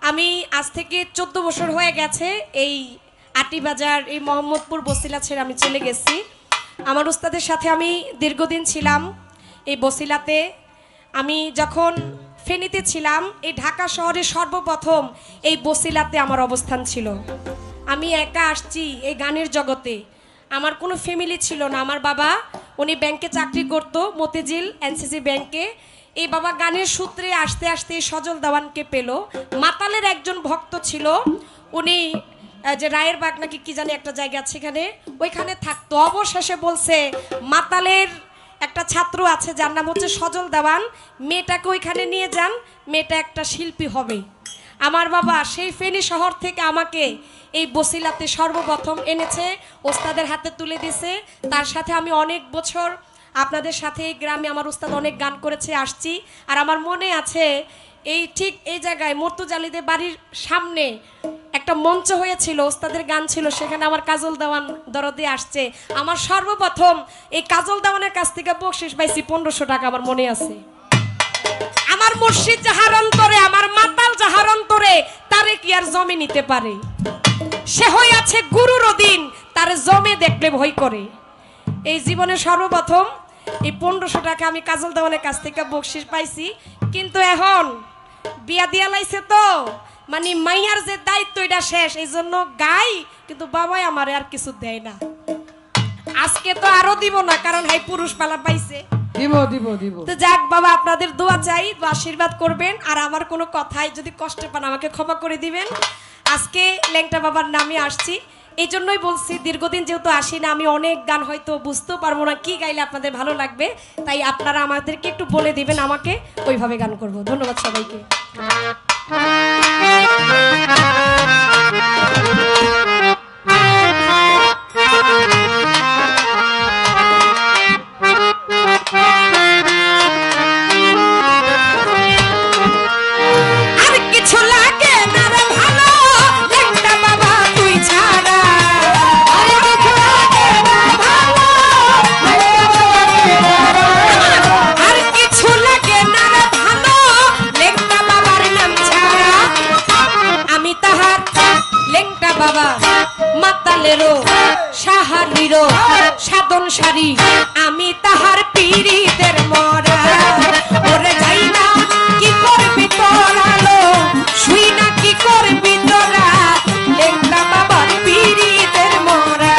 আমি আজ থেকে 14 বছর হয়ে গেছে এই আটিবাজার এই মোহাম্মদপুর বসিলা ছেড়ে আমি চলে গেছি। আমার উস্তাদের সাথে আমি দীর্ঘদিন ছিলাম এই বসিলাতে। আমি যখন ফেনীতে ছিলাম, এই ঢাকা শহরে সর্বপ্রথম এই বসিলাতে আমার অবস্থান ছিল। আমি একা আসছি এই গানের জগতে, আমার কোনো ফ্যামিলি ছিল না। আমার বাবা উনি ব্যাংকে চাকরি করতো, মতিঝিল এনসিসি ব্যাংকে। এই বাবা গানের সূত্রে আসতে আসতে সজল দেওয়ানকে পেল। মাতালের একজন ভক্ত ছিল, উনি যে রায়ের বাগ নাকি কি জানি একটা জায়গা আছে সেখানে, ওইখানে থাকতো। অবশেষে বলছে মাতালের একটা ছাত্র আছে যার নাম হচ্ছে সজল দেওয়ান, মেয়েটাকে ওইখানে নিয়ে যান, মেয়েটা একটা শিল্পী হবে। আমার বাবা সেই ফেনী শহর থেকে আমাকে এই বসিলাতে সর্বপ্রথম এনেছে, ওস্তাদের হাতে তুলে দিছে। তার সাথে আমি অনেক বছর আপনাদের সাথে এই গ্রামে আমার উস্তাদ অনেক গান করেছে, আসছি। আর আমার মনে আছে এই ঠিক এই জায়গায় মর্তুজালিদের বাড়ির সামনে একটা মঞ্চ হয়েছিল, ওস্তাদের গান ছিল, সেখানে আমার কাজল দেওয়ান দরদে আসছে। আমার সর্বপ্রথম এই কাজল দেওয়ানের কাছ থেকে বকশিস পাইছি 1500 টাকা, আমার মনে আছে। আমার মুর্শিদ যাহার অন্তরে, আমার মাতাল যাহার অন্তরে, তারে কি আর জমে নিতে পারে? সে হয়ে আছে গুরুর অধীন, তারে জমে দেখলে ভয় করে। এই জীবনে সর্বপ্রথম এই 1500 টাকা আমি কাজল দেওয়ানের কাছ থেকে বকশিস পাইছি। কিন্তু এখন বিয়া দিয়া লাইছে তো, মানে মাইয়ার যে দায়িত্ব এটা শেষ, এই জন্য গাই, কিন্তু বাবাই আমার আর কিছু দেয় না। আজকে তো আরো দিব না, কারণ হাই পুরুষ পালা পাইছে। দিব দিব দিব। তো যাক বাবা, আপনাদের দোয়া চাই, আশীর্বাদ করবেন। আর আমার কোনো কথাই যদি কষ্ট পান আমাকে ক্ষমা করে দিবেন। আজকে ল্যাংটা বাবার নামে আসছি, এই জন্যই বলছি দীর্ঘদিন যেহেতু আসি না, আমি অনেক গান হয়তো বুঝতেও পারবো না কি গাইলে আপনাদের ভালো লাগবে, তাই আপনারা আমাদেরকে একটু বলে দিবেন, আমাকে ওইভাবে গান করব। ধন্যবাদ সবাইকে। বাবা মাতালেরও সাহারিরও সাধন সারি, আমি তাহার পীড়িতের মরা। ওরে যাই না কি করবি তোরালো, শুই না কি করবি তোরা, লেংটা বাবার পীড়িতের মরা।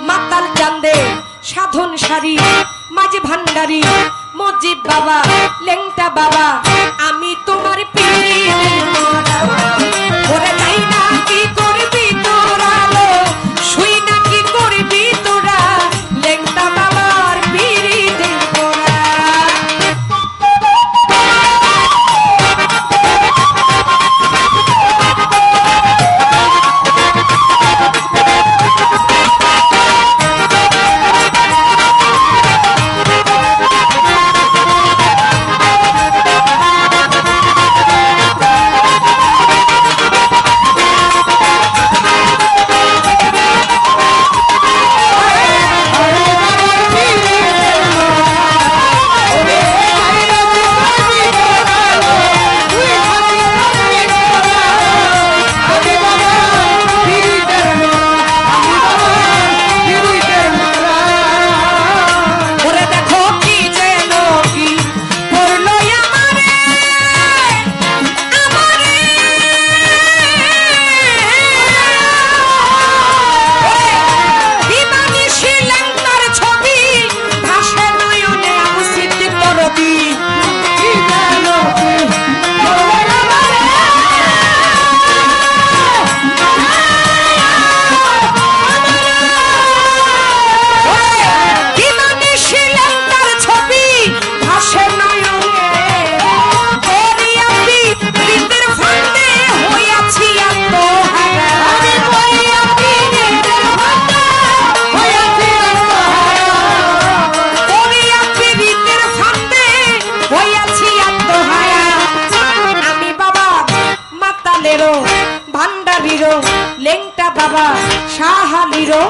মাতাল চান্দে সাধন সারি, মাঝে ভান্ডারি মজিব বাবা, লেংটা বাবা, আমি তোমার পীড়িতের মরা। ওরে যাই না কি করবি তোরা, শুই না কি করবি তোরা, লেংটা বাবার পীড়িতের মরা। বাবা শাহালিরও